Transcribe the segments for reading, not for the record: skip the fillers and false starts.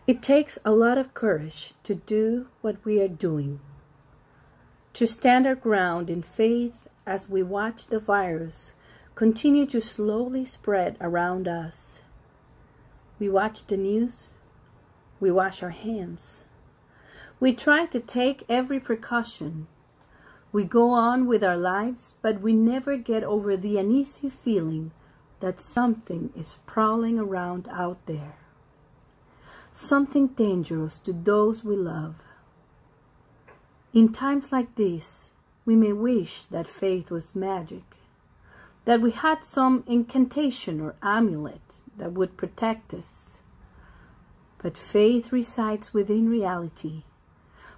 It takes a lot of courage to do what we are doing, to stand our ground in faith as we watch the virus continue to slowly spread around us. We watch the news, we wash our hands, we try to take every precaution. We go on with our lives, but we never get over the uneasy feeling that something is prowling around out there. Something dangerous to those we love. In times like this, we may wish that faith was magic, that we had some incantation or amulet that would protect us. But faith resides within reality,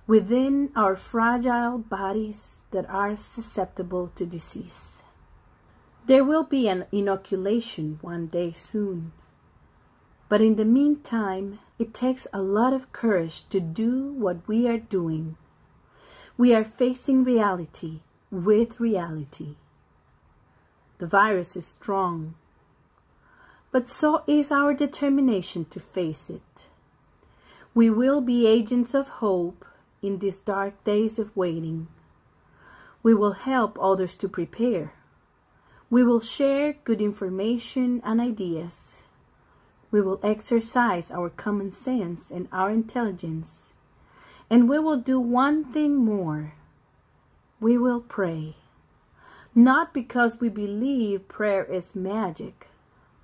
within our fragile bodies that are susceptible to disease. There will be an inoculation one day soon. But in the meantime, it takes a lot of courage to do what we are doing. We are facing reality with reality. The virus is strong, but so is our determination to face it. We will be agents of hope in these dark days of waiting. We will help others to prepare. We will share good information and ideas. We will exercise our common sense and our intelligence. And we will do one thing more. We will pray. Not because we believe prayer is magic,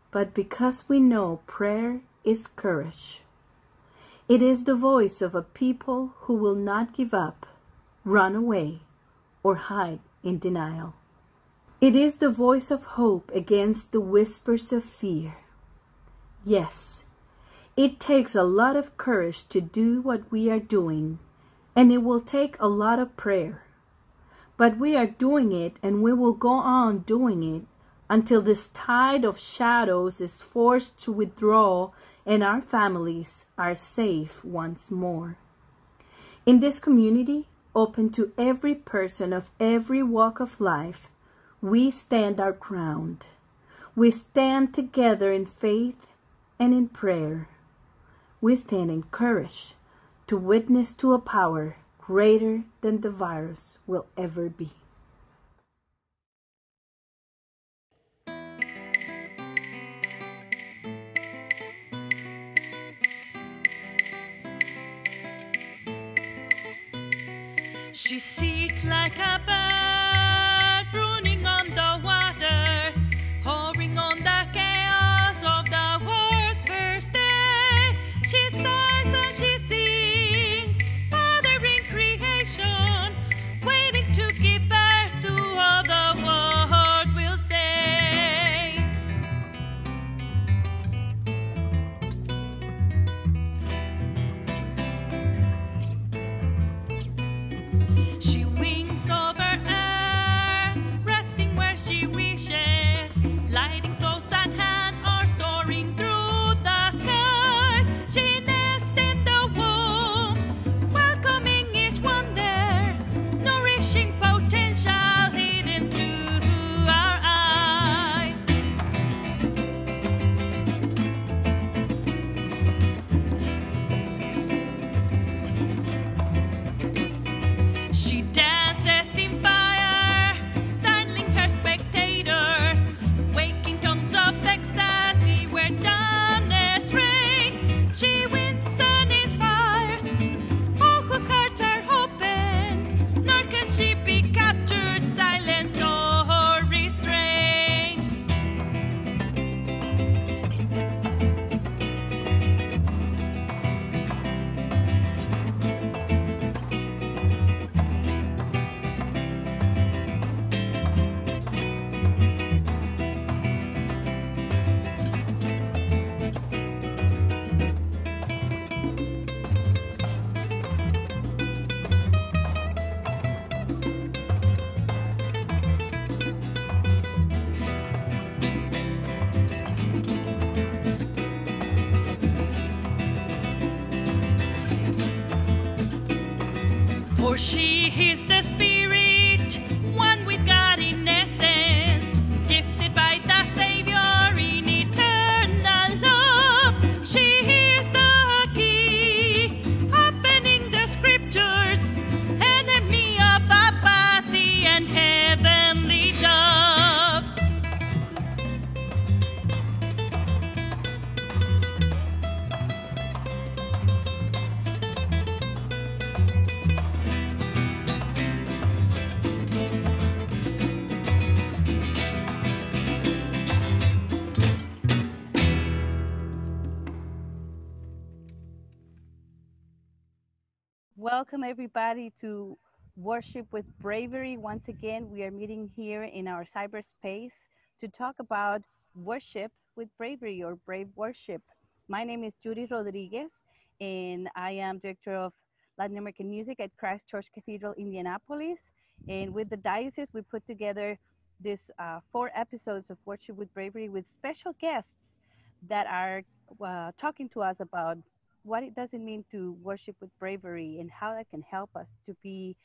but because we know prayer is courage. It is the voice of a people who will not give up, run away, or hide in denial. It is the voice of hope against the whispers of fear. Yes, it takes a lot of courage to do what we are doing, and it will take a lot of prayer. But we are doing it, and we will go on doing it until this tide of shadows is forced to withdraw and our families are safe once more. In this community, open to every person of every walk of life, we stand our ground. We stand together in faith and in prayer. We stand in courage to witness to a power greater than the virus will ever be. She sits like a bird, crooning on the waters, hovering on the chaos of the world's first day. She sighs and she sings, fathering creation, waiting to give birth to all the world will say. She wings over earth, resting where she wishes, gliding close at hand or soaring through the skies. She nests in the womb, welcoming each one there, nourishing potential hidden to our eyes. She dances in fire, startling her spectators, waking tons of ecstasy where darkness reigns. She wins and inspires all whose hearts are open, nor can she be captured, silenced, or restrained. For she is the Spirit, one with God in essence, gifted by the Savior in eternal love. She is the key Welcome everybody to Worship with Bravery. Once again, we are meeting here in our cyberspace to talk about worship with bravery or brave worship. My name is Judy Rodriguez, and I am Director of Latin American Music at Christ Church Cathedral, Indianapolis. And with the diocese, we put together this 4 episodes of Worship with Bravery with special guests that are talking to us about what it does mean to worship with bravery and how that can help us to be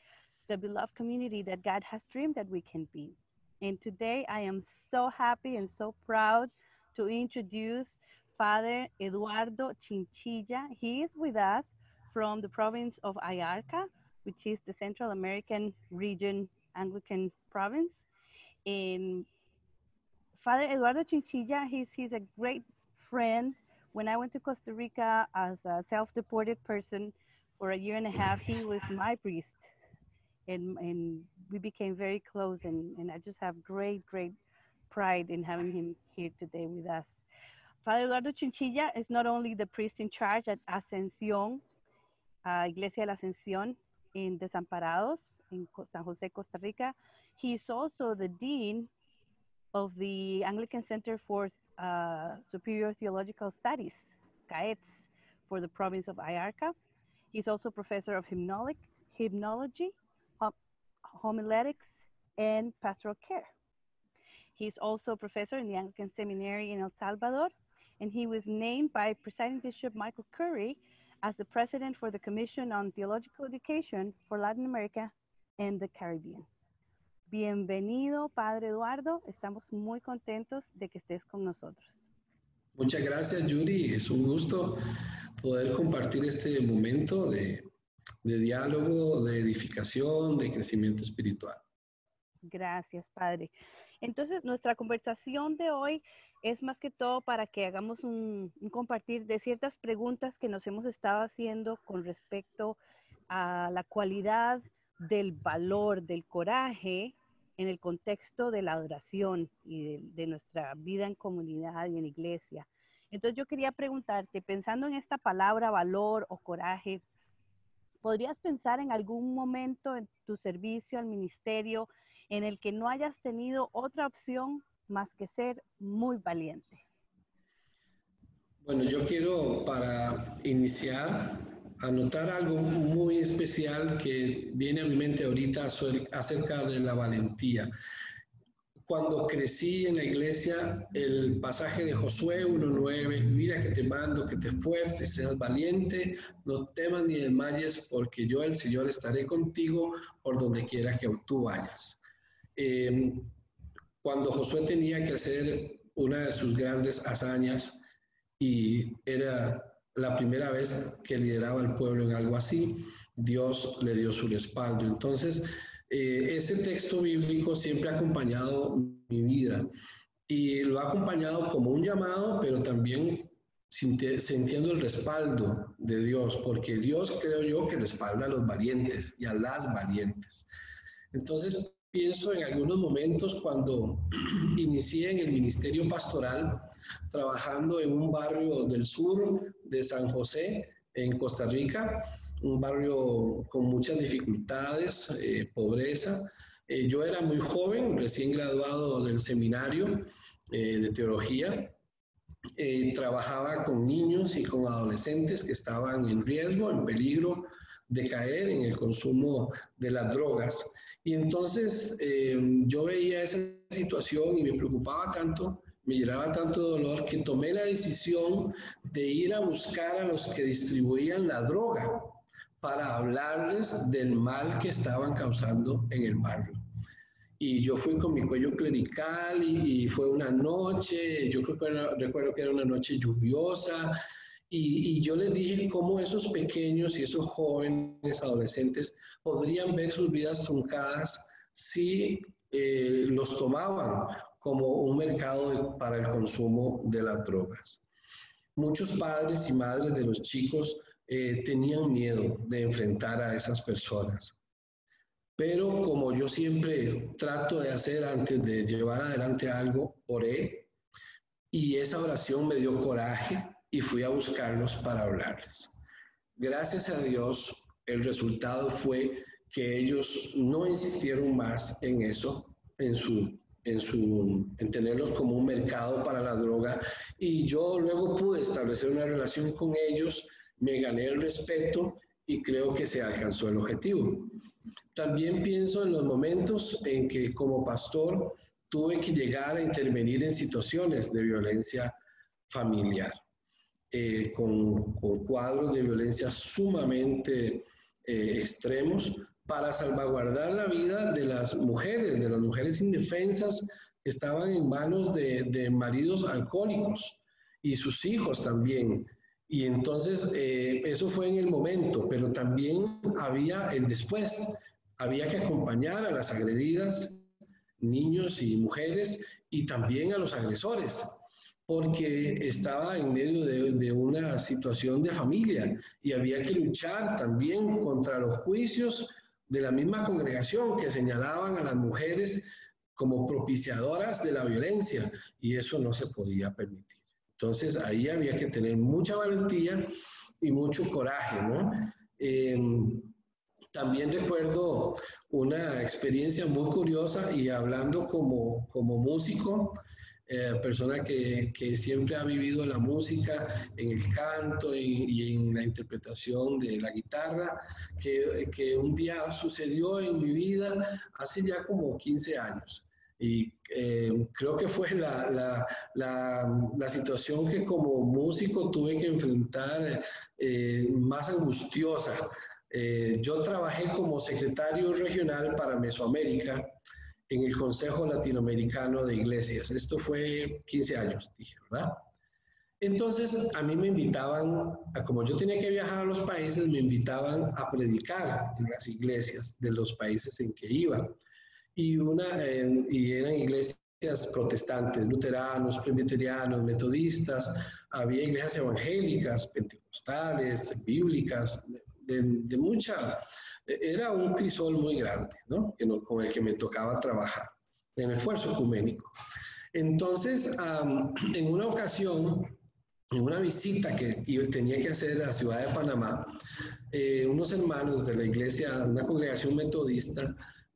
the beloved community that God has dreamed that we can be. And today I am so happy and so proud to introduce Father Eduardo Chinchilla. He is with us from the province of Ayarca, which is the Central American region Anglican province. And Father Eduardo Chinchilla, he's a great friend. When I went to Costa Rica as a self-deported person for 1.5 years, he was my priest. And we became very close, and I just have great pride in having him here today with us. Father Eduardo Chinchilla is not only the priest in charge at Ascensión, Iglesia de la Ascensión in Desamparados in San Jose, Costa Rica. He is also the dean of the Anglican Center for Superior Theological Studies, CAETS, for the province of Ayarca. He's also professor of hymnology, homiletics, and pastoral care. He's also professor in the Anglican Seminary in El Salvador, and he was named by Presiding Bishop Michael Curry as the president for the Commission on Theological Education for Latin America and the Caribbean. Bienvenido, Padre Eduardo. Estamos muy contentos de que estés con nosotros. Muchas gracias, Yuri. Es un gusto poder compartir este momento de diálogo, de edificación, de crecimiento espiritual. Gracias, Padre. Entonces, nuestra conversación de hoy es más que todo para que hagamos un compartir de ciertas preguntas que nos hemos estado haciendo con respecto a la cualidad del valor, del coraje en el contexto de la adoración y de nuestra vida en comunidad y en iglesia. Entonces yo quería preguntarte, pensando en esta palabra valor o coraje, ¿podrías pensar en algún momento en tu servicio al ministerio en el que no hayas tenido otra opción más que ser muy valiente? Bueno, yo quiero para iniciar anotar algo muy especial que viene a mi mente ahorita acerca de la valentía. Cuando crecí en la iglesia, el pasaje de Josué 1:9, mira que te mando, que te esfuerces, seas valiente, no temas ni desmayes, porque yo, el Señor, estaré contigo por donde quiera que tú vayas. Cuando Josué tenía que hacer una de sus grandes hazañas y era la primera vez que lideraba al pueblo en algo así, Dios le dio su respaldo. Entonces, ese texto bíblico siempre ha acompañado mi vida y lo ha acompañado como un llamado, pero también sintiendo el respaldo de Dios, porque Dios, creo yo, que respalda a los valientes y a las valientes. Entonces, pienso en algunos momentos cuando inicié en el ministerio pastoral, trabajando en un barrio del sur de San José, en Costa Rica, un barrio con muchas dificultades, pobreza. Yo era muy joven, recién graduado del seminario de teología. Trabajaba con niños y con adolescentes que estaban en riesgo, en peligro de caer en el consumo de las drogas. Y entonces yo veía esa situación y me preocupaba tanto, me llenaba tanto de dolor, que tomé la decisión de ir a buscar a los que distribuían la droga para hablarles del mal que estaban causando en el barrio. Y yo fui con mi cuello clerical y fue una noche, yo recuerdo que era una noche lluviosa, y yo les dije cómo esos pequeños y esos jóvenes adolescentes podrían ver sus vidas truncadas si los tomaban como un mercado para el consumo de las drogas. Muchos padres y madres de los chicos tenían miedo de enfrentar a esas personas. Pero como yo siempre trato de hacer antes de llevar adelante algo, oré, y esa oración me dio coraje y fui a buscarlos para hablarles. Gracias a Dios, el resultado fue que ellos no insistieron más en eso, en tenerlos como un mercado para la droga, y yo luego pude establecer una relación con ellos, me gané el respeto y creo que se alcanzó el objetivo. También pienso en los momentos en que como pastor tuve que llegar a intervenir en situaciones de violencia familiar, con cuadros de violencia sumamente extremos, para salvaguardar la vida de las mujeres indefensas que estaban en manos de maridos alcohólicos y sus hijos también. Y entonces eso fue en el momento, pero también había el después. Había que acompañar a las agredidas, niños y mujeres, y también a los agresores, porque estaba en medio de una situación de familia y había que luchar también contra los juicios de la misma congregación que señalaban a las mujeres como propiciadoras de la violencia, y eso no se podía permitir. Entonces ahí había que tener mucha valentía y mucho coraje, ¿no? También recuerdo una experiencia muy curiosa, y hablando como músico, persona que siempre ha vivido la música, en el canto y en la interpretación de la guitarra, que un día sucedió en mi vida hace ya como 15 años. Y creo que fue la situación que como músico tuve que enfrentar más angustiosa. Yo trabajé como secretario regional para Mesoamérica en el Consejo Latinoamericano de Iglesias. Esto fue 15 años, dije, ¿verdad? Entonces, a mí me invitaban, como yo tenía que viajar a los países, me invitaban a predicar en las iglesias de los países en que iba. Y eran iglesias protestantes, luteranos, presbiterianos, metodistas, había iglesias evangélicas, pentecostales, bíblicas, de mucha... Era un crisol muy grande, ¿no? Con el que me tocaba trabajar, en esfuerzo ecuménico. Entonces, en una ocasión, en una visita que tenía que hacer a la ciudad de Panamá, unos hermanos de la iglesia, una congregación metodista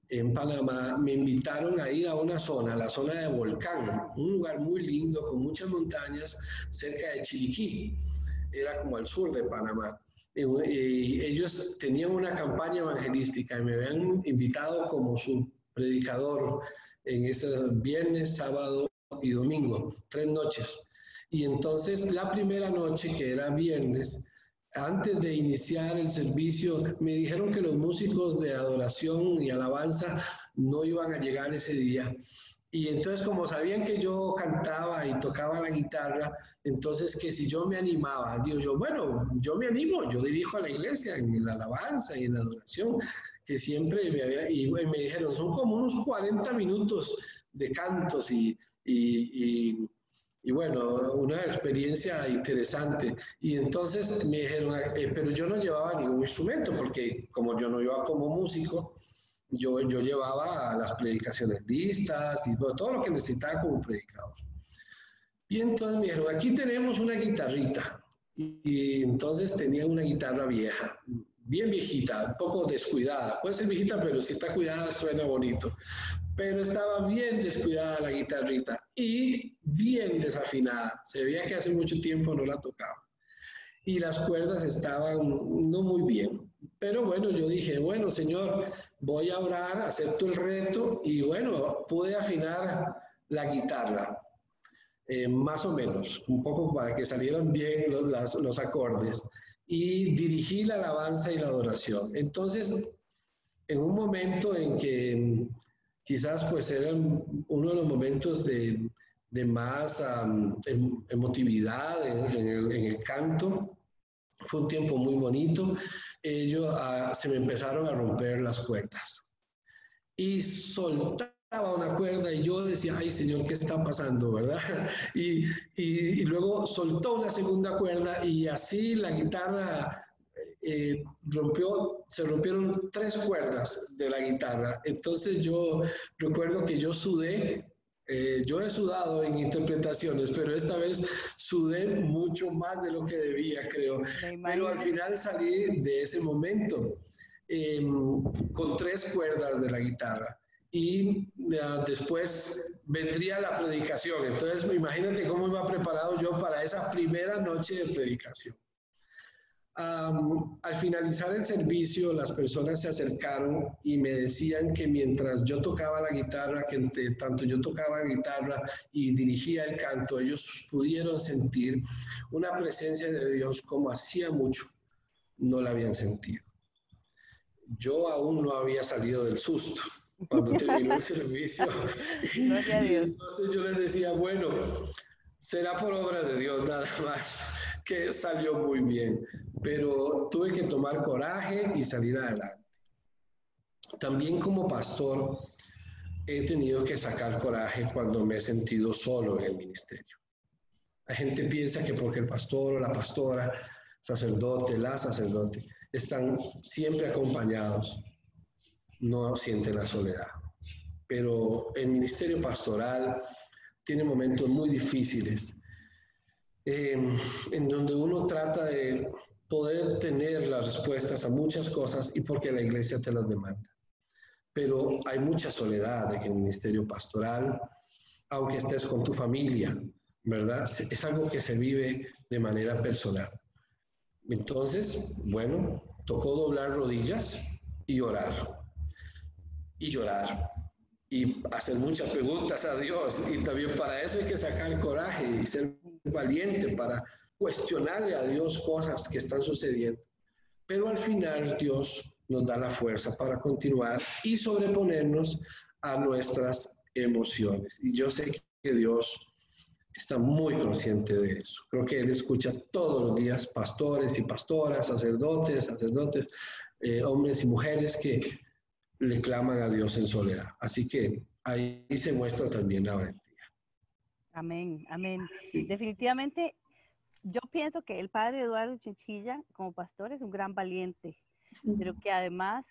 en Panamá, me invitaron a ir a una zona, la zona de Volcán, un lugar muy lindo, con muchas montañas, cerca de Chiriquí. Era como al sur de Panamá. Y ellos tenían una campaña evangelística y me habían invitado como su predicador en ese viernes, sábado y domingo, 3 noches. Y entonces la primera noche, que era viernes, antes de iniciar el servicio, me dijeron que los músicos de adoración y alabanza no iban a llegar ese día. Y entonces, como sabían que yo cantaba y tocaba la guitarra, entonces que si yo me animaba, digo yo, bueno, yo me animo, yo dirijo a la iglesia en la alabanza y en la adoración, que siempre y me dijeron, son como unos 40 minutos de cantos y bueno, una experiencia interesante. Y entonces me dijeron, pero yo no llevaba ningún instrumento, porque como yo no iba como músico, yo llevaba las predicaciones listas y todo lo que necesitaba como predicador. Y entonces me dijeron, aquí tenemos una guitarrita. Y entonces tenía una guitarra vieja, bien viejita, un poco descuidada. Puede ser viejita, pero si está cuidada suena bonito. Pero estaba bien descuidada la guitarrita y bien desafinada. Se veía que hace mucho tiempo no la tocaba. Y las cuerdas estaban no muy bien. Pero bueno, yo dije, bueno, Señor, voy a orar, acepto el reto, y bueno, pude afinar la guitarra, más o menos, un poco para que salieran bien los acordes, y dirigí la alabanza y la adoración. Entonces, en un momento en que quizás pues era uno de los momentos de más emotividad en el canto, fue un tiempo muy bonito. Se me empezaron a romper las cuerdas y soltaba una cuerda y yo decía, ay Señor, ¿qué está pasando, verdad? Y luego soltó una segunda cuerda y así la guitarra se rompieron 3 cuerdas de la guitarra. Entonces yo recuerdo que yo sudé Yo he sudado en interpretaciones, pero esta vez sudé mucho más de lo que debía, creo. Pero al final salí de ese momento con 3 cuerdas de la guitarra. Y después vendría la predicación. Entonces, imagínate cómo iba preparado yo para esa primera noche de predicación. Al finalizar el servicio, las personas se acercaron y me decían que mientras yo tocaba la guitarra, que entre tanto yo tocaba la guitarra y dirigía el canto, ellos pudieron sentir una presencia de Dios como hacía mucho no la habían sentido. Yo aún no había salido del susto cuando terminó el servicio. Y entonces yo les decía, bueno, será por obra de Dios nada más, que salió muy bien, pero tuve que tomar coraje y salir adelante. También como pastor he tenido que sacar coraje cuando me he sentido solo en el ministerio. La gente piensa que porque el pastor o la pastora, sacerdote, la sacerdote, están siempre acompañados, no sienten la soledad. Pero el ministerio pastoral tiene momentos muy difíciles, en donde uno trata de poder tener las respuestas a muchas cosas y porque la iglesia te las demanda. Pero hay mucha soledad en el ministerio pastoral, aunque estés con tu familia, ¿verdad? Es algo que se vive de manera personal. Entonces, bueno, tocó doblar rodillas y orar. Y llorar. Y hacer muchas preguntas a Dios. Y también para eso hay que sacar coraje y ser valiente para cuestionarle a Dios cosas que están sucediendo. Pero al final Dios nos da la fuerza para continuar y sobreponernos a nuestras emociones. Y yo sé que Dios está muy consciente de eso. Creo que Él escucha todos los días pastores y pastoras, sacerdotes, hombres y mujeres que le claman a Dios en soledad. Así que ahí se muestra también la valentía. Amén, amén. Sí. Definitivamente, yo pienso que el padre Eduardo Chinchilla, como pastor, es un gran valiente, pero que además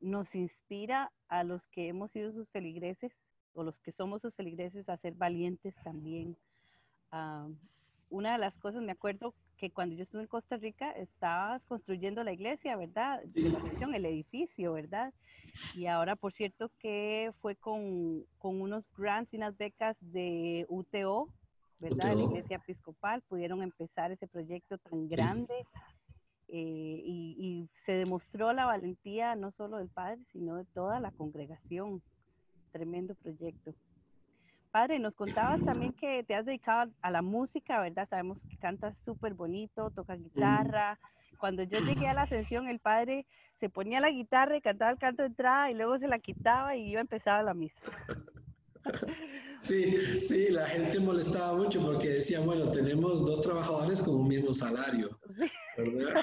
nos inspira a los que hemos sido sus feligreses, o los que somos sus feligreses, a ser valientes también. Una de las cosas, me acuerdo que cuando yo estuve en Costa Rica, estabas construyendo la iglesia, ¿verdad? De la sección, el edificio, ¿verdad? Y ahora, por cierto, que fue con unos grants y unas becas de UTO, ¿verdad? De la iglesia episcopal, pudieron empezar ese proyecto tan grande. Y se demostró la valentía no solo del padre, sino de toda la congregación. Tremendo proyecto. Padre, nos contabas también que te has dedicado a la música, ¿verdad? Sabemos que cantas súper bonito, tocas guitarra. Cuando yo llegué a la Ascensión, el padre se ponía la guitarra y cantaba el canto de entrada y luego se la quitaba y yo empezaba la misa. Sí, la gente molestaba mucho porque decían, bueno, tenemos 2 trabajadores con un mismo salario, ¿verdad?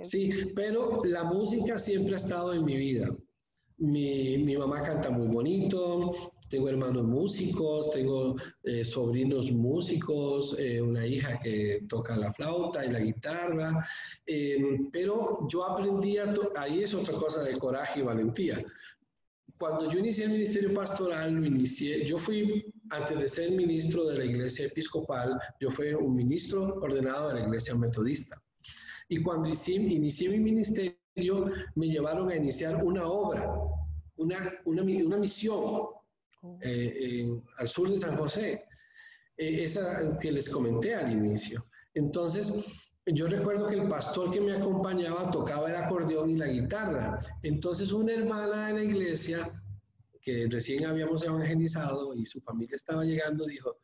Sí, pero la música siempre ha estado en mi vida. Mi mamá canta muy bonito, tengo hermanos músicos, tengo sobrinos músicos, una hija que toca la flauta y la guitarra, pero yo aprendí ahí es otra cosa de coraje y valentía. Cuando yo inicié el ministerio pastoral, yo fui, antes de ser ministro de la iglesia episcopal, yo fui un ministro ordenado de la iglesia metodista. Y cuando inicié mi ministerio, me llevaron a iniciar una obra, una misión al sur de San José, esa que les comenté al inicio. Entonces, yo recuerdo que el pastor que me acompañaba tocaba el acordeón y la guitarra. Entonces, una hermana de la iglesia, que recién habíamos evangelizado y su familia estaba llegando, dijo,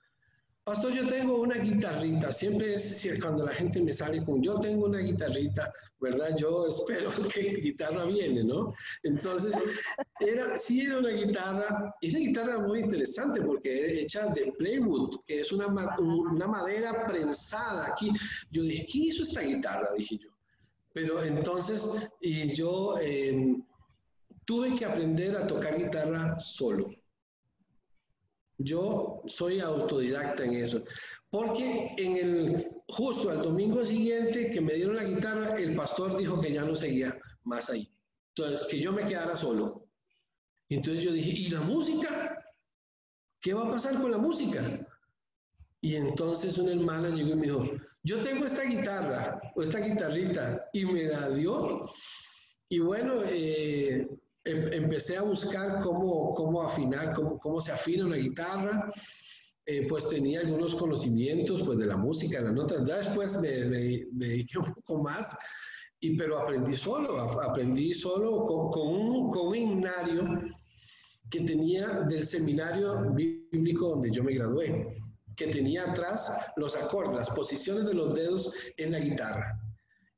pastor, yo tengo una guitarrita. Siempre es cuando la gente me sale con, yo tengo una guitarrita, ¿verdad? Yo espero que guitarra viene, ¿no? Entonces, sí era una guitarra, y esa guitarra muy interesante porque es hecha de plywood, que es una madera prensada aquí. Yo dije, ¿quién hizo esta guitarra? Dije yo. Pero entonces, y yo tuve que aprender a tocar guitarra solo. Yo soy autodidacta en eso, porque justo al domingo siguiente que me dieron la guitarra, el pastor dijo que ya no seguía más ahí. Entonces, que yo me quedara solo. Entonces yo dije, ¿y la música? ¿qué va a pasar con la música? Y entonces una hermana llegó y me dijo, yo tengo esta guitarra o esta guitarrita, y me la dio. Y bueno, empecé a buscar cómo afinar, cómo se afina una guitarra. Pues tenía algunos conocimientos pues, de la música, de las notas. Ya después me dediqué un poco más, pero aprendí solo con un himnario que tenía del seminario bíblico donde yo me gradué, que tenía atrás los acordes, las posiciones de los dedos en la guitarra.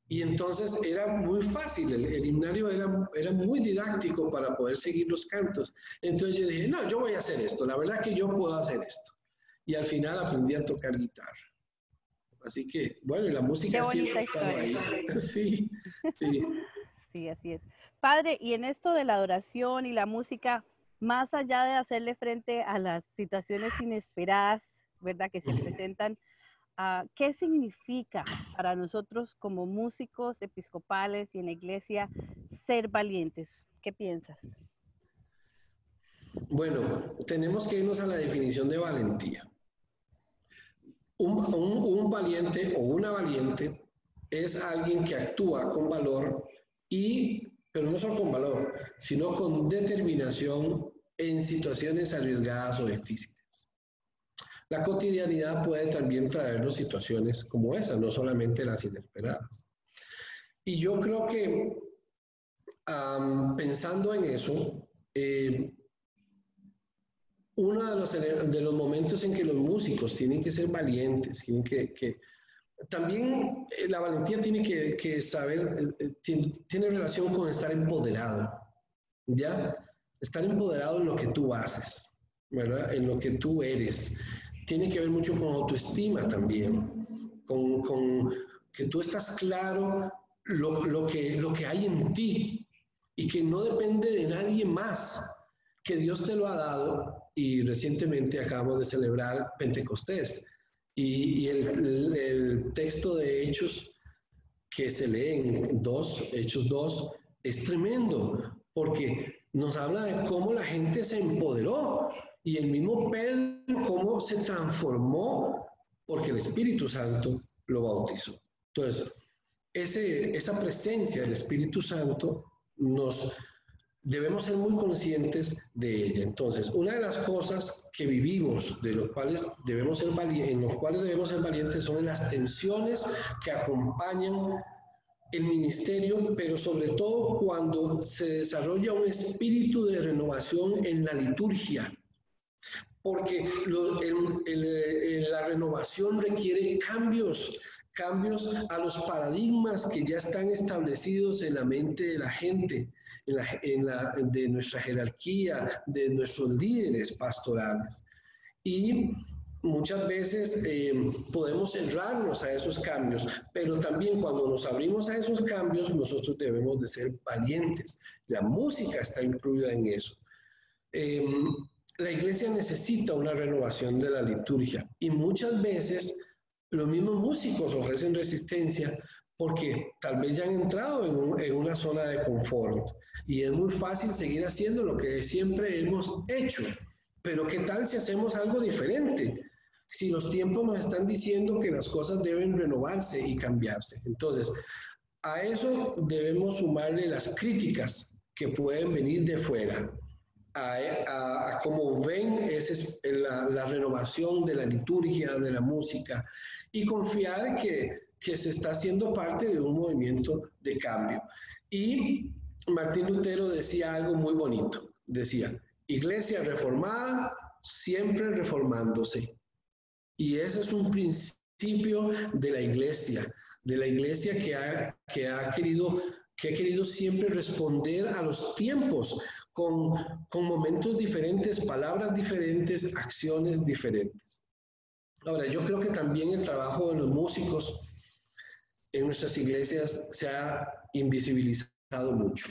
Y entonces era muy fácil, el himnario era muy didáctico para poder seguir los cantos. Entonces yo dije, no, yo voy a hacer esto, la verdad que yo puedo hacer esto. Y al final aprendí a tocar guitarra. Así que, bueno, y la música siempre estaba ahí. Sí, sí. Sí, así es. Padre, y en esto de la adoración y la música, más allá de hacerle frente a las situaciones inesperadas, ¿verdad?, que se presentan, ¿qué significa para nosotros como músicos episcopales y en la iglesia ser valientes? ¿Qué piensas? Bueno, tenemos que irnos a la definición de valentía. Un valiente o una valiente es alguien que actúa con valor pero no solo con valor, sino con determinación en situaciones arriesgadas o difíciles. La cotidianidad puede también traernos situaciones como esa, no solamente las inesperadas. Y yo creo que pensando en eso, uno de los momentos en que los músicos tienen que ser valientes, también la valentía tiene que saber, tiene relación con estar empoderado, ¿ya? Estar empoderado en lo que tú haces, ¿verdad? En lo que tú eres. Tiene que ver mucho con autoestima también, con que tú estás claro lo que hay en ti y que no depende de nadie más, que Dios te lo ha dado. Y recientemente acabamos de celebrar Pentecostés y el texto de Hechos que se lee en Hechos 2 es tremendo porque nos habla de cómo la gente se empoderó y el mismo Pedro cómo se transformó porque el Espíritu Santo lo bautizó. Entonces, esa presencia del Espíritu Santo debemos ser muy conscientes de ella. Entonces, una de las cosas que vivimos, en los cuales debemos ser valientes, son las tensiones que acompañan el ministerio, pero sobre todo cuando se desarrolla un espíritu de renovación en la liturgia. Porque la renovación requiere cambios a los paradigmas que ya están establecidos en la mente de la gente, de nuestra jerarquía, de nuestros líderes pastorales. Y muchas veces podemos cerrarnos a esos cambios, pero también cuando nos abrimos a esos cambios, nosotros debemos de ser valientes. La música está incluida en eso. La iglesia necesita una renovación de la liturgia y muchas veces los mismos músicos ofrecen resistencia porque tal vez ya han entrado en una zona de confort y es muy fácil seguir haciendo lo que siempre hemos hecho. Pero ¿qué tal si hacemos algo diferente? Si los tiempos nos están diciendo que las cosas deben renovarse y cambiarse. Entonces, a eso debemos sumarle las críticas que pueden venir de fuera, a cómo ven la renovación de la liturgia, de la música, y confiar que se está haciendo parte de un movimiento de cambio. Y Martín Lutero decía algo muy bonito, decía, iglesia reformada, siempre reformándose. Y ese es un principio de la iglesia que ha querido siempre responder a los tiempos con momentos diferentes, palabras diferentes, acciones diferentes. Ahora, yo creo que también el trabajo de los músicos en nuestras iglesias se ha invisibilizado mucho.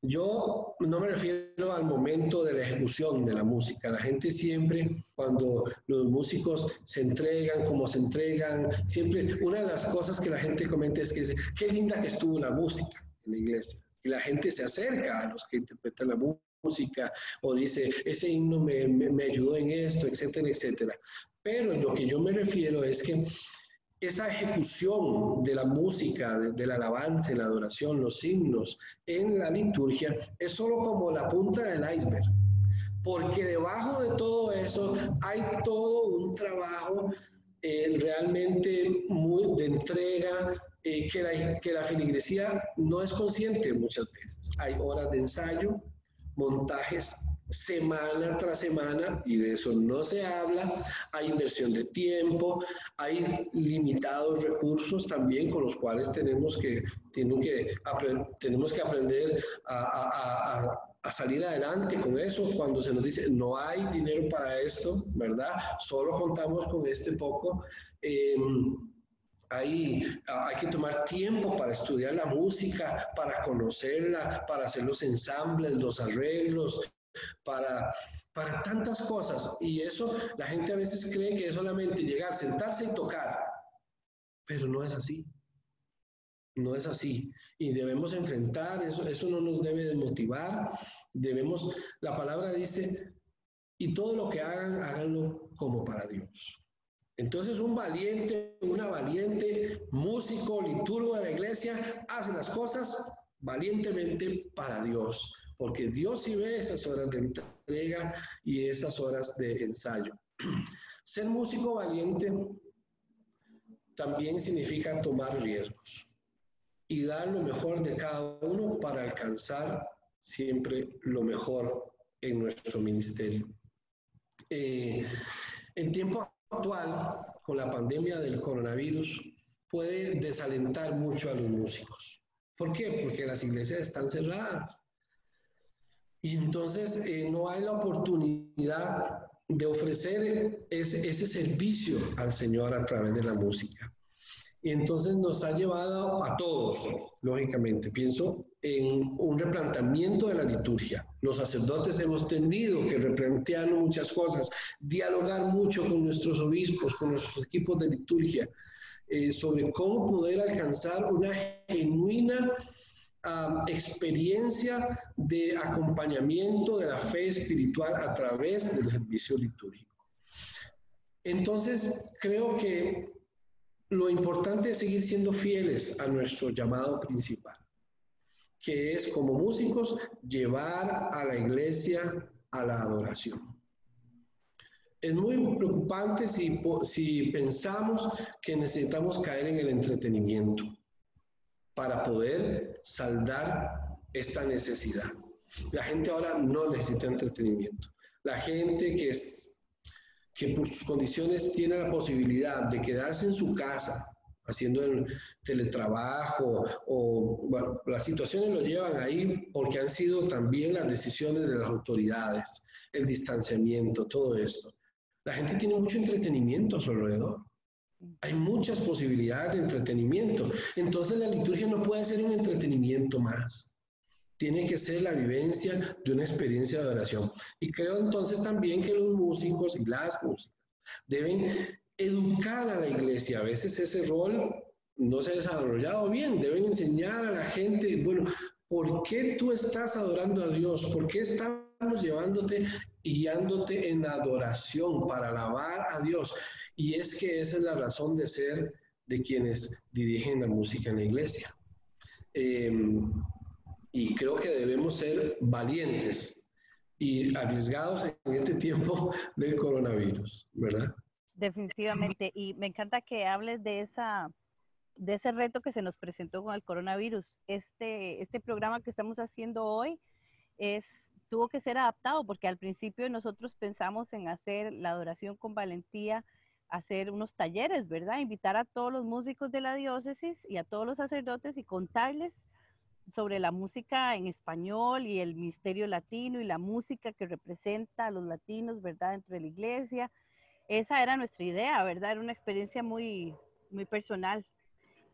Yo no me refiero al momento de la ejecución de la música. La gente siempre, cuando los músicos se entregan, como se entregan, siempre una de las cosas que la gente comenta es que dice, qué linda que estuvo la música en la iglesia. Y la gente se acerca a los que interpretan la música, o dice, ese himno me ayudó en esto, etcétera, etcétera. Pero lo que yo me refiero es que esa ejecución de la música, de la alabanza, la adoración, los himnos en la liturgia, es solo como la punta del iceberg. Porque debajo de todo eso hay todo un trabajo realmente muy de entrega que la feligresía no es consciente muchas veces. Hay horas de ensayo, montajes semana tras semana, y de eso no se habla. Hay inversión de tiempo, hay limitados recursos también con los cuales tenemos que aprender a salir adelante con eso. Cuando se nos dice no hay dinero para esto, ¿verdad? Solo contamos con este poco. Hay que tomar tiempo para estudiar la música, para conocerla, para hacer los ensambles, los arreglos, para tantas cosas. Y eso la gente a veces cree que es solamente llegar, sentarse y tocar, pero no es así. No es así. Y debemos enfrentar eso. Eso no nos debe desmotivar. La palabra dice, y todo lo que hagan, háganlo como para Dios. Entonces un valiente, una valiente músico, liturgo de la iglesia, hace las cosas valientemente para Dios, porque Dios sí ve esas horas de entrega y esas horas de ensayo. Ser músico valiente también significa tomar riesgos y dar lo mejor de cada uno para alcanzar siempre lo mejor en nuestro ministerio. El tiempo actual, con la pandemia del coronavirus, puede desalentar mucho a los músicos. ¿Por qué? Porque las iglesias están cerradas. Y entonces no hay la oportunidad de ofrecer ese servicio al Señor a través de la música. Y entonces nos ha llevado a todos, lógicamente, pienso en un replanteamiento de la liturgia. Los sacerdotes hemos tenido que replantear muchas cosas, dialogar mucho con nuestros obispos, con nuestros equipos de liturgia, sobre cómo poder alcanzar una genuina experiencia de acompañamiento de la fe espiritual a través del servicio litúrgico. Entonces, creo que lo importante es seguir siendo fieles a nuestro llamado principal, que es como músicos llevar a la iglesia a la adoración. Es muy preocupante si pensamos que necesitamos caer en el entretenimiento para poder saldar esta necesidad. La gente ahora no necesita entretenimiento. La gente que por sus condiciones tiene la posibilidad de quedarse en su casa haciendo el teletrabajo o bueno, las situaciones lo llevan ahí porque han sido también las decisiones de las autoridades, el distanciamiento, todo esto. La gente tiene mucho entretenimiento a su alrededor. Hay muchas posibilidades de entretenimiento. Entonces la liturgia no puede ser un entretenimiento más. Tiene que ser la vivencia de una experiencia de adoración. Y creo entonces también que los músicos y las músicas deben educar a la iglesia. A veces ese rol no se ha desarrollado bien. Deben enseñar a la gente, bueno, ¿por qué tú estás adorando a Dios? ¿Por qué estamos llevándote y guiándote en adoración para alabar a Dios? Y es que esa es la razón de ser de quienes dirigen la música en la iglesia. Y creo que debemos ser valientes y arriesgados en este tiempo del coronavirus, ¿verdad? Definitivamente. Y me encanta que hables de ese reto que se nos presentó con el coronavirus. Este programa que estamos haciendo hoy tuvo que ser adaptado porque al principio nosotros pensamos en hacer la adoración con valentía, hacer unos talleres, ¿verdad? Invitar a todos los músicos de la diócesis y a todos los sacerdotes y contarles sobre la música en español y el misterio latino y la música que representa a los latinos, ¿verdad? Dentro de la iglesia. Esa era nuestra idea, ¿verdad? Era una experiencia muy, muy personal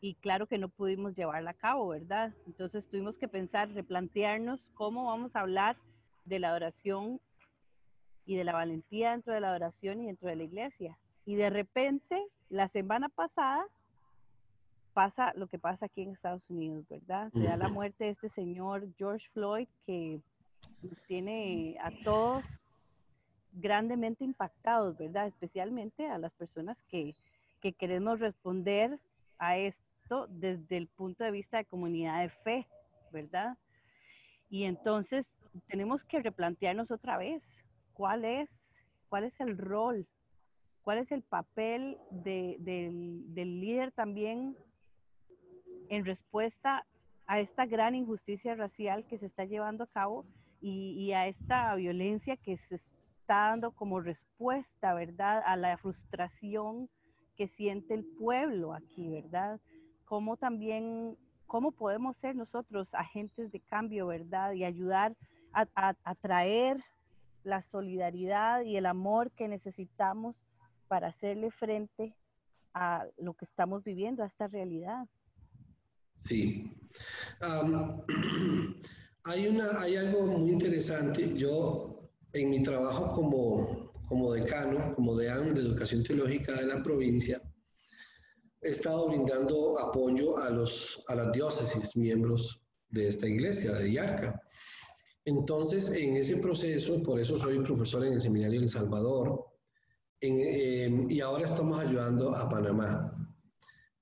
y claro que no pudimos llevarla a cabo, ¿verdad? Entonces tuvimos que pensar, replantearnos cómo vamos a hablar de la adoración y de la valentía dentro de la adoración y dentro de la iglesia. Y de repente, la semana pasada, pasa lo que pasa aquí en Estados Unidos, ¿verdad? Se da la muerte de este señor George Floyd, que nos tiene a todos grandemente impactados, ¿verdad? Especialmente a las personas que queremos responder a esto desde el punto de vista de comunidad de fe, ¿verdad? Y entonces tenemos que replantearnos otra vez cuál es el rol, cuál es el papel del líder también en respuesta a esta gran injusticia racial que se está llevando a cabo y a esta violencia que se está dando como respuesta, ¿verdad? A la frustración que siente el pueblo aquí, ¿verdad? Cómo podemos ser nosotros agentes de cambio, ¿verdad? Y ayudar a traer la solidaridad y el amor que necesitamos para hacerle frente a lo que estamos viviendo, a esta realidad. Sí. Hay algo muy interesante. Yo, en mi trabajo como decano, como deán de Educación Teológica de la provincia, he estado brindando apoyo a las diócesis, miembros de esta iglesia, de IARCA. Entonces, en ese proceso, por eso soy profesor en el Seminario de El Salvador, y ahora estamos ayudando a Panamá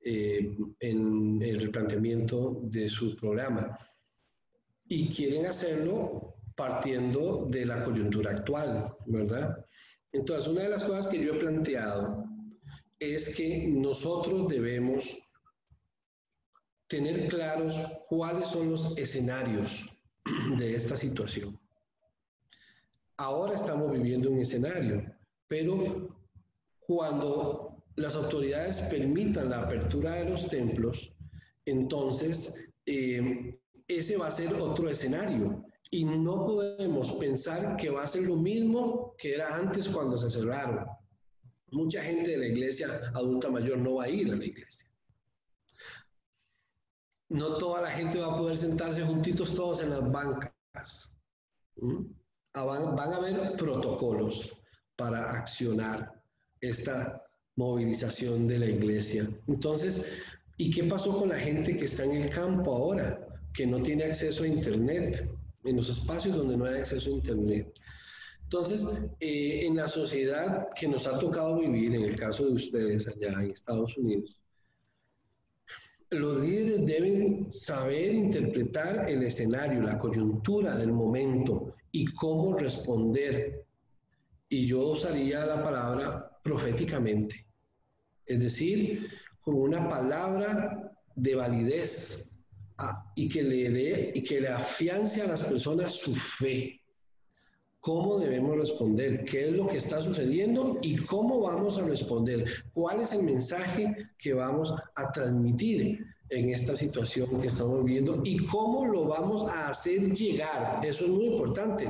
en el replanteamiento de su programa. Y quieren hacerlo partiendo de la coyuntura actual, ¿verdad? Entonces, una de las cosas que yo he planteado es que nosotros debemos tener claros cuáles son los escenarios de esta situación. Ahora estamos viviendo un escenario, pero cuando las autoridades permitan la apertura de los templos, entonces ese va a ser otro escenario. Y no podemos pensar que va a ser lo mismo que era antes cuando se cerraron. Mucha gente de la iglesia adulta mayor no va a ir a la iglesia. No toda la gente va a poder sentarse juntitos todos en las bancas. Van a haber protocolos para accionar esta movilización de la iglesia. Entonces, ¿y qué pasó con la gente que está en el campo ahora, que no tiene acceso a internet, en los espacios donde no hay acceso a internet? Entonces, en la sociedad que nos ha tocado vivir, en el caso de ustedes allá en Estados Unidos, los líderes deben saber interpretar el escenario, la coyuntura del momento y cómo responder. Y yo usaría la palabra proféticamente, es decir, con una palabra de validez y que le afiance a las personas su fe. ¿Cómo debemos responder? ¿Qué es lo que está sucediendo y cómo vamos a responder? ¿Cuál es el mensaje que vamos a transmitir en esta situación que estamos viviendo y cómo lo vamos a hacer llegar? Eso es muy importante,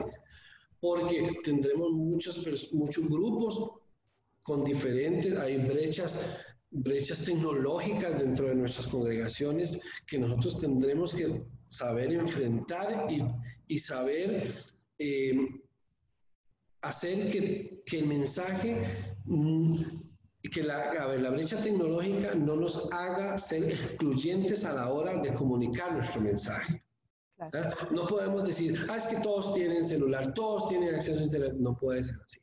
porque tendremos muchos grupos con diferentes, hay brechas tecnológicas dentro de nuestras congregaciones que nosotros tendremos que saber enfrentar y saber hacer que el mensaje, que la brecha tecnológica no nos haga ser excluyentes a la hora de comunicar nuestro mensaje. Claro. No podemos decir, es que todos tienen celular, todos tienen acceso a internet. No puede ser así.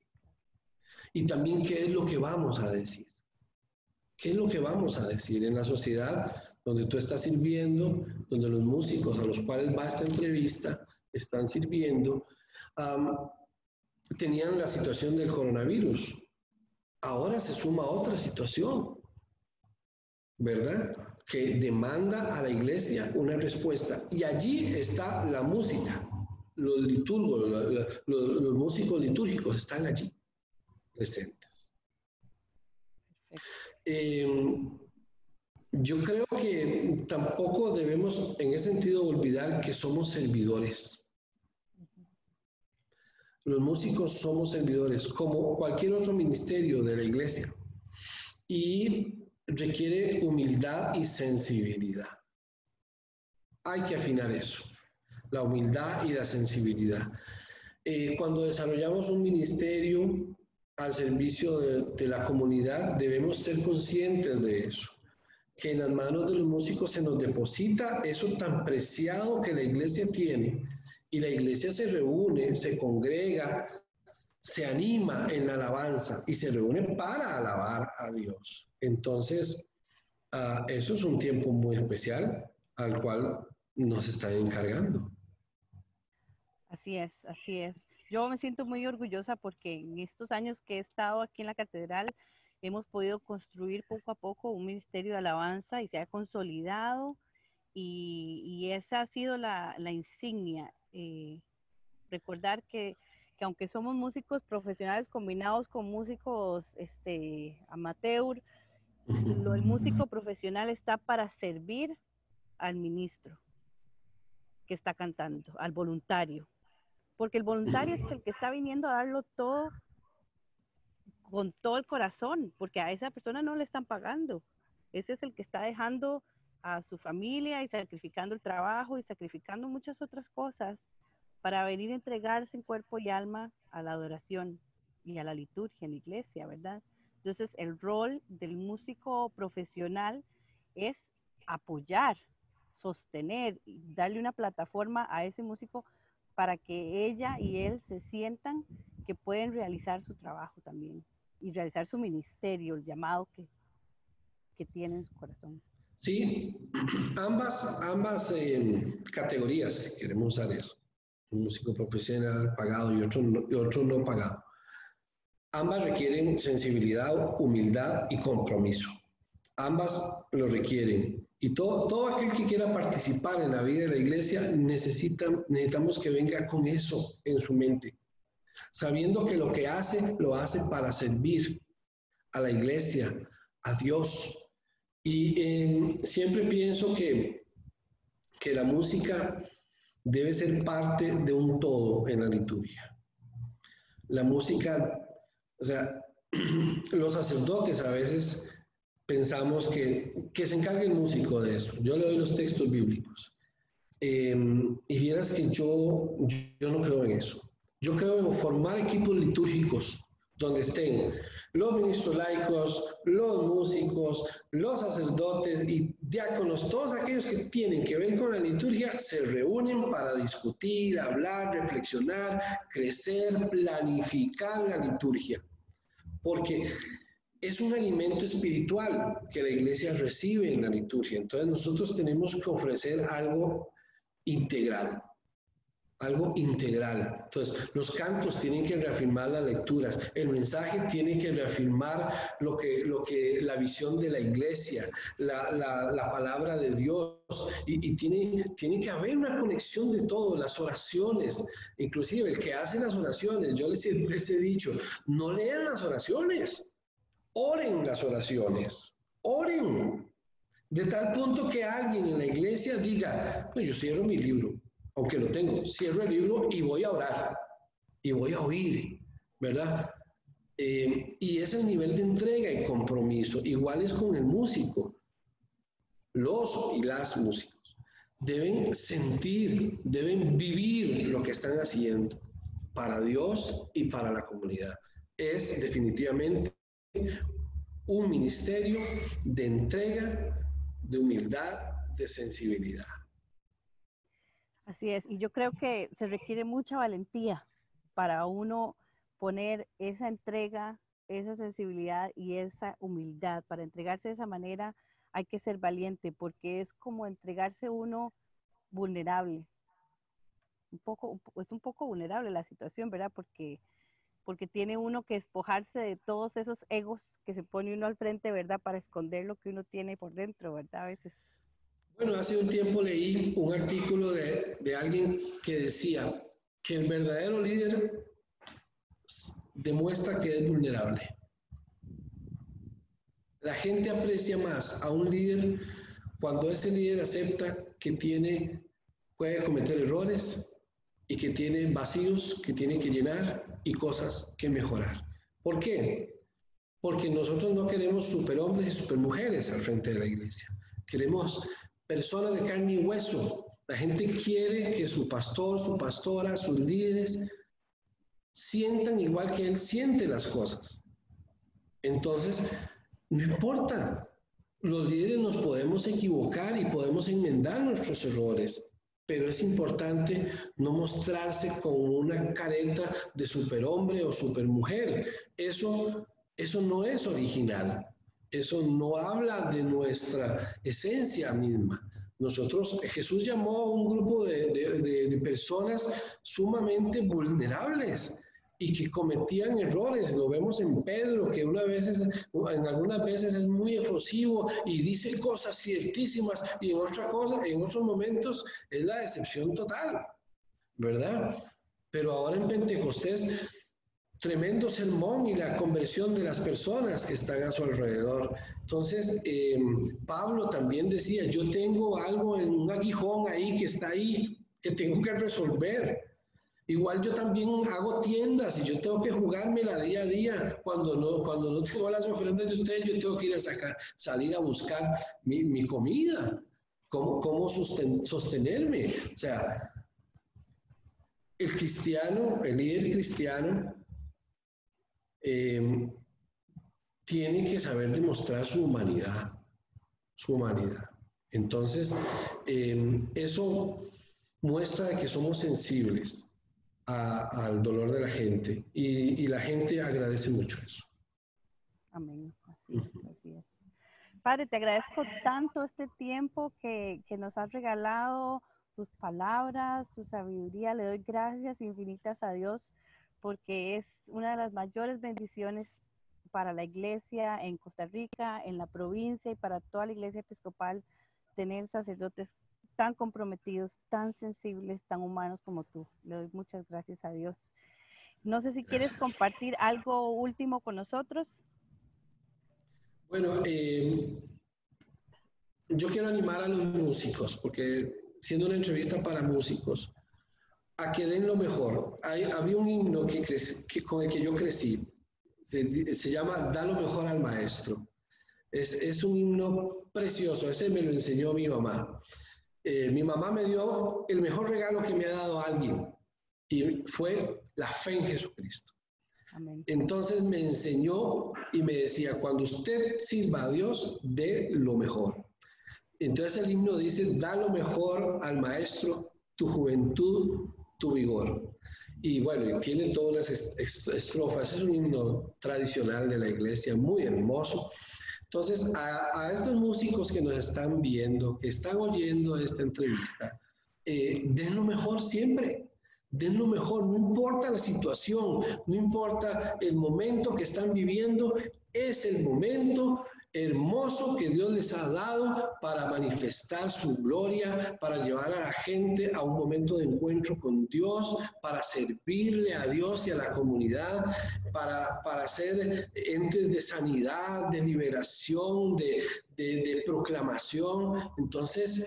Y también, ¿qué es lo que vamos a decir? ¿Qué es lo que vamos a decir en la sociedad donde tú estás sirviendo, donde los músicos a los cuales va esta entrevista están sirviendo? Tenían la situación del coronavirus. Ahora se suma otra situación, ¿verdad? Que demanda a la iglesia una respuesta. Y allí está la música. Los liturgos, los músicos litúrgicos están allí presentes. Yo creo que tampoco debemos en ese sentido olvidar que somos servidores. Los músicos somos servidores, como cualquier otro ministerio de la iglesia, y requiere humildad y sensibilidad. Hay que afinar eso, la humildad y la sensibilidad. Cuando desarrollamos un ministerio al servicio de la comunidad, debemos ser conscientes de eso, que en las manos de los músicos se nos deposita eso tan preciado que la iglesia tiene, y la iglesia se reúne, se congrega, se anima en la alabanza y se reúne para alabar a Dios. Entonces, eso es un tiempo muy especial al cual nos están encargando. Así es, así es. Yo me siento muy orgullosa porque en estos años que he estado aquí en la catedral hemos podido construir poco a poco un ministerio de alabanza y se ha consolidado y esa ha sido la insignia. Recordar que aunque somos músicos profesionales combinados con músicos amateur, el músico profesional está para servir al ministro que está cantando, al voluntario. Porque el voluntario es el que está viniendo a darlo todo con todo el corazón, porque a esa persona no le están pagando. Ese es el que está dejando a su familia y sacrificando el trabajo y sacrificando muchas otras cosas para venir a entregarse en cuerpo y alma a la adoración y a la liturgia en la iglesia, ¿verdad? Entonces, el rol del músico profesional es apoyar, sostener, darle una plataforma a ese músico para que ella y él se sientan que pueden realizar su trabajo también y realizar su ministerio, el llamado que tiene en su corazón. Sí, ambas categorías, si queremos usar eso, un músico profesional pagado y otro no pagado. Ambas requieren sensibilidad, humildad y compromiso. Ambas lo requieren. Y todo aquel que quiera participar en la vida de la iglesia necesitamos que venga con eso en su mente, sabiendo que lo que hace, lo hace para servir a la iglesia, a Dios. Y siempre pienso que la música debe ser parte de un todo en la liturgia. La música, o sea, los sacerdotes a veces pensamos que se encargue el músico de eso. Yo le doy los textos bíblicos. Y vieras que yo no creo en eso. Yo creo en formar equipos litúrgicos donde estén los ministros laicos, los músicos, los sacerdotes y diáconos, todos aquellos que tienen que ver con la liturgia, se reúnen para discutir, hablar, reflexionar, crecer, planificar la liturgia. Porque es un alimento espiritual que la iglesia recibe en la liturgia. Entonces nosotros tenemos que ofrecer algo integral. Algo integral. Entonces, los cantos tienen que reafirmar las lecturas, el mensaje tiene que reafirmar la visión de la iglesia, la palabra de Dios, y tiene que haber una conexión de todo, las oraciones, inclusive el que hace las oraciones, yo les he dicho, no lean las oraciones, oren las oraciones, oren, de tal punto que alguien en la iglesia diga, pues yo cierro mi libro, aunque lo tengo, cierro el libro y voy a orar, y voy a oír, ¿verdad? Y es el nivel de entrega y compromiso. Igual es con el músico. Los y las músicos deben sentir, deben vivir lo que están haciendo para Dios y para la comunidad. Es definitivamente un ministerio de entrega, de humildad, de sensibilidad. Así es, y yo creo que se requiere mucha valentía para uno poner esa entrega, esa sensibilidad y esa humildad. Para entregarse de esa manera hay que ser valiente porque es como entregarse uno vulnerable. Es un poco vulnerable la situación, ¿verdad? Porque tiene uno que despojarse de todos esos egos que se pone uno al frente, ¿verdad? Para esconder lo que uno tiene por dentro, ¿verdad? A veces. Bueno, hace un tiempo leí un artículo de alguien que decía que el verdadero líder demuestra que es vulnerable. La gente aprecia más a un líder cuando ese líder acepta que puede cometer errores y que tiene vacíos que tiene que llenar y cosas que mejorar. ¿Por qué? Porque nosotros no queremos superhombres y supermujeres al frente de la iglesia. Queremos personas de carne y hueso. La gente quiere que su pastor, su pastora, sus líderes sientan igual que él siente las cosas. Entonces, no importa, los líderes nos podemos equivocar y podemos enmendar nuestros errores, pero es importante no mostrarse como una careta de superhombre o supermujer. Eso no es original. Eso no habla de nuestra esencia misma. Jesús llamó a un grupo de personas sumamente vulnerables y que cometían errores. Lo vemos en Pedro, que en algunas veces es muy efusivo y dice cosas ciertísimas, y en otros momentos es la decepción total, ¿verdad? Pero ahora en Pentecostés, tremendo sermón y la conversión de las personas que están a su alrededor. Entonces, Pablo también decía, yo tengo algo en un aguijón ahí que está ahí, que tengo que resolver. Igual yo también hago tiendas y yo tengo que jugármela día a día. Cuando no tengo las ofrendas de ustedes, yo tengo que ir salir a buscar mi comida. ¿Cómo sostenerme? O sea, el líder cristiano, tiene que saber demostrar su humanidad. Entonces, eso muestra que somos sensibles al dolor de la gente y la gente agradece mucho eso. Amén, así es. Padre, te agradezco tanto este tiempo que nos has regalado, tus palabras, tu sabiduría. Le doy gracias infinitas a Dios porque es una de las mayores bendiciones para la iglesia en Costa Rica, en la provincia y para toda la iglesia episcopal, tener sacerdotes tan comprometidos, tan sensibles, tan humanos como tú. Le doy muchas gracias a Dios. No sé si quieres compartir algo último con nosotros. Bueno, yo quiero animar a los músicos, porque siendo una entrevista para músicos, a que den lo mejor. Había un himno con el que yo crecí, se llama Da lo mejor al maestro. Es un himno precioso, ese me lo enseñó mi mamá. Mi mamá me dio el mejor regalo que me ha dado alguien, y fue la fe en Jesucristo. Amén. Entonces me enseñó y me decía, cuando usted sirva a Dios, dé lo mejor. Entonces el himno dice, da lo mejor al maestro, tu juventud, tu vigor. Y bueno, tiene todas las estrofas, es un himno tradicional de la iglesia, muy hermoso. Entonces, a estos músicos que nos están viendo, que están oyendo esta entrevista, den lo mejor siempre, den lo mejor, no importa la situación, no importa el momento que están viviendo, es el momento hermoso que Dios les ha dado para manifestar su gloria, para llevar a la gente a un momento de encuentro con Dios, para servirle a Dios y a la comunidad, para ser entes de sanidad, de liberación, de proclamación. Entonces,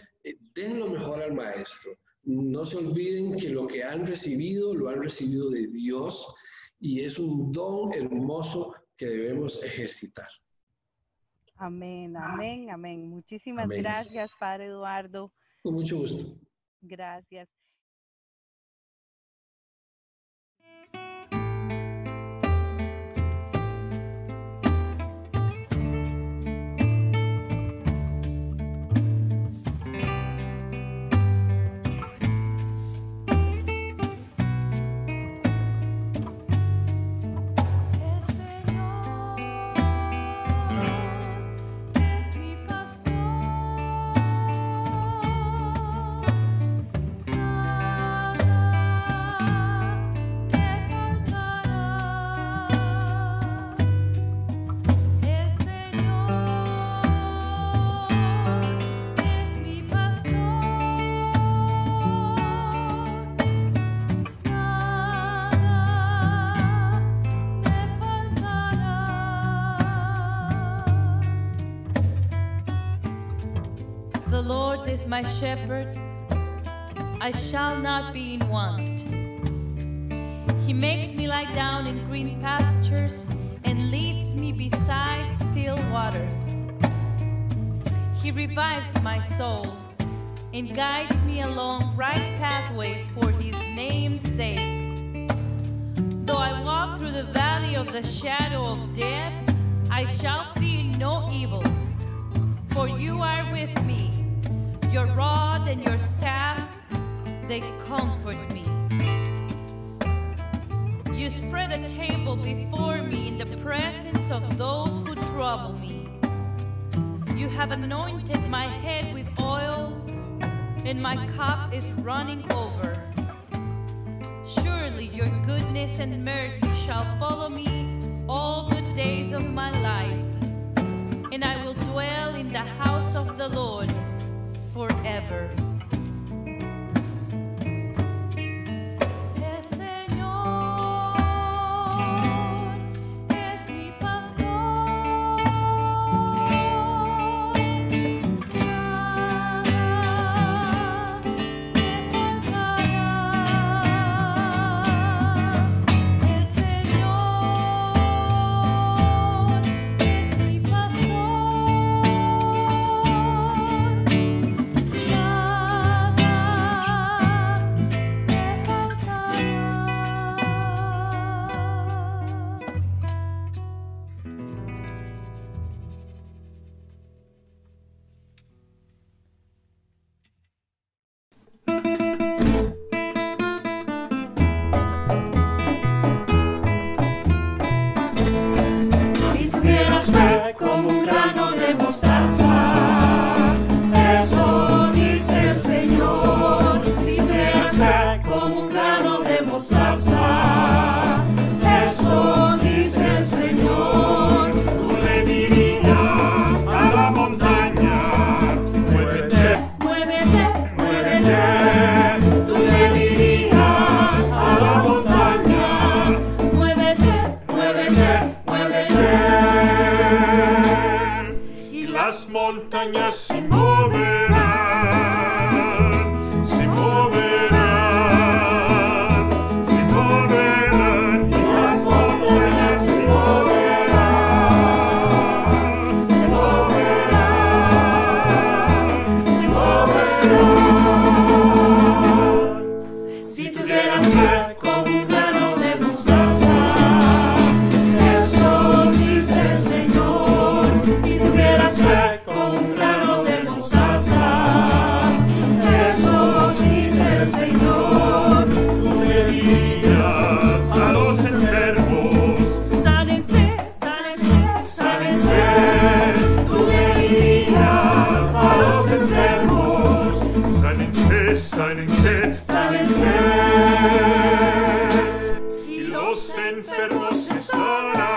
den lo mejor al maestro. No se olviden que lo que han recibido, lo han recibido de Dios, y es un don hermoso que debemos ejercitar. Amén, amén, amén. Muchísimas gracias, Padre Eduardo. Con mucho gusto. Gracias. The Lord is my shepherd, I shall not be in want. He makes me lie down in green pastures and leads me beside still waters. He revives my soul and guides me along right pathways for his name's sake. Though I walk through the valley of the shadow of death, I shall fear no evil, for you are with me. Your rod and your staff, they comfort me. You spread a table before me in the presence of those who trouble me. You have anointed my head with oil, and my cup is running over. Surely your goodness and mercy shall follow me all the days of my life, and I will dwell in the house of the Lord forever. Montañas se moverán, se moverán, se moverán, y las montañas se moverán, se moverán, se moverán. Si tuvieras fe como un grano de mostaza, eso dice el Señor. Si tuvieras fe sánense, y los enfermos se sanarán.